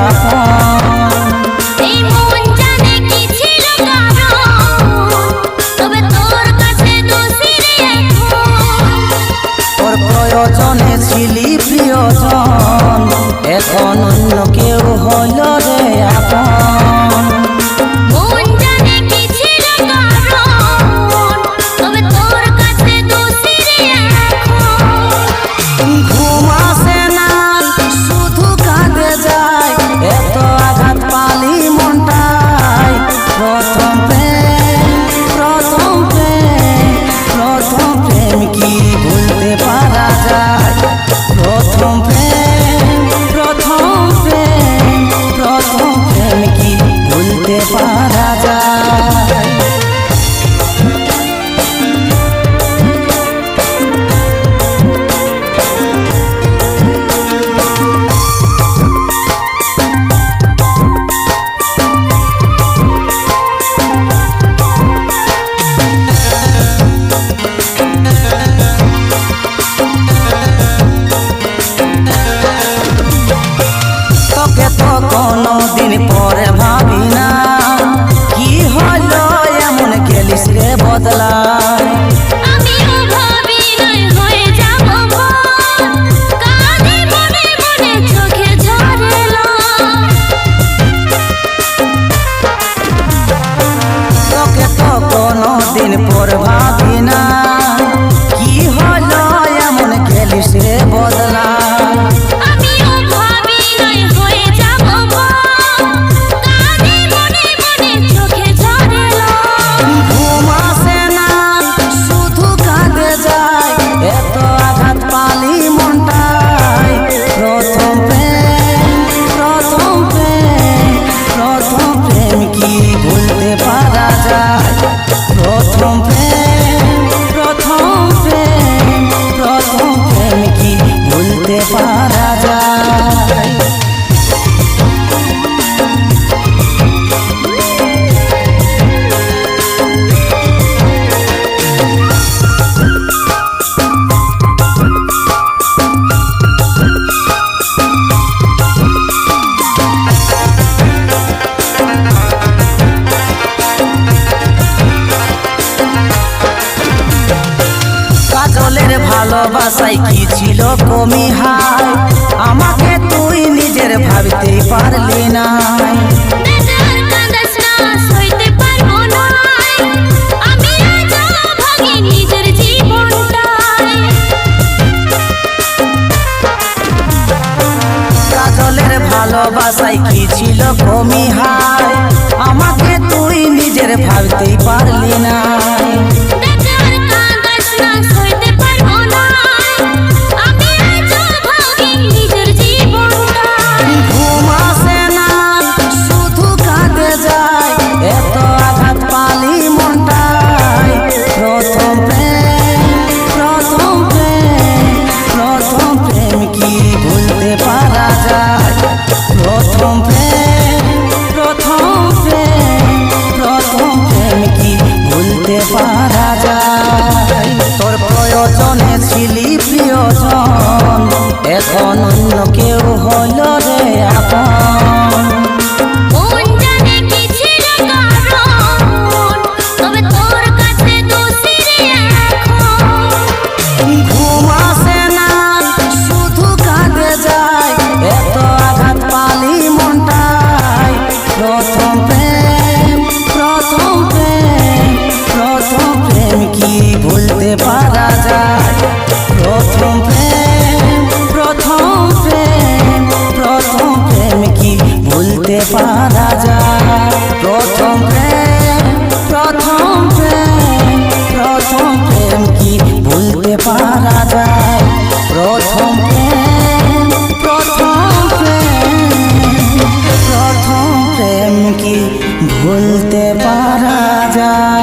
আপন। এই মন জানে কি ছিল কারণ, তবে তোর কাছে দোষী রে এখন। তোর প্রয়োজনে ছিলি প্রিয়জন, এখন অন্য কেউ হইল রে আপন। মন জানে কি ছিল কারণ, তবে তোর কাছে দোষী রে এখন। ঘুম আসে না শুধু কাঁদে যায়, এত আঘাত পালি মনটায়। প্রথম প্রেম প্রথম প্রেম প্রথম প্রেম কি ভুলতে পারা যায়? প্রথম প্রেম প্রথম প্রেম প্রথম প্রেম কি ভুলতে পারা যায়? তোকে তো কোনদিন পরে ভাবি না, কি হলো এমন গেলিস রে বদলায়। আমিও ভাবি নাই হয়ে যাব ভুল, কাঁদি মনে মনে চোখে ঝরেলো। তোকে তো কোনদিন পর ভাবি না, কি হলো এমন গেলিস রে বদলায়। আমিও ভাবি নাই হয়ে যাব ভুল, কাঁদি মনে মনে চোখে ঝরেলো। ঘুম আসে না শুধু কাঁদে যায়, এত আঘাত পালি মনটায়। প্রথম প্রেম প্রথম প্রেম প্রথম প্রেম কি ভুলতে পারা যায়? প্রথম প্রেম প্রথম প্রেম প্রথম প্রেম কি ভুলতে পারা যায়? কাজলের ভালোবাসায় কি ছিল কমি হায়, আমাকে তুই নিজের ভাবতেই পারলি না। বেজার কাঁদাস না সইতে পারবো না, আমি আজ ভাগি নিজের জীবনটায়। কাজলের ভালোবাসায় কি ছিল কমি হায়, আমাকে তুই নিজের ভাবতেই পারলি না। বেজার কাঁদাস না সইতে পারবো না, আমি আজ ভাগি নিজের জীবনটায়। ঘুম আসে না শুধু কাঁদে যায়, এত আঘাত পালি মনটায়। প্রথম প্রেম প্রথম প্রেম প্রথম প্রেম কি ভুলতে পারা যায়? প্রথম প্রেম প্রথম প্রেম প্রথম প্রেম কি ভুলতে পারা যায়? তোর প্রয়োজনে ছিলি প্রিয়জন, এখন অন্য কেউ হইল রে আপন। মন জানে কি ছিল কারণ, তবে তোর কাছে দোষী রে এখন। ঘুম আসে না শুধু কাঁদে যায়, এত আঘাত পালি মনটায়। প্রথম প্রেম প্রথম প্রেম প্রথম প্রেম কি ভুলতে পারা যায়? প্রথম প্রেম প্রথম প্রেম প্রথম প্রেম কি ভুলতে পারা যায়? প্রথম প্রেম প্রথম প্রেম প্রথম প্রেম কি ভুলতে পারা যায়? প্রথম প্রেম প্রথম প্রেম প্রথম প্রেম কি ভুলতে পারা যায়?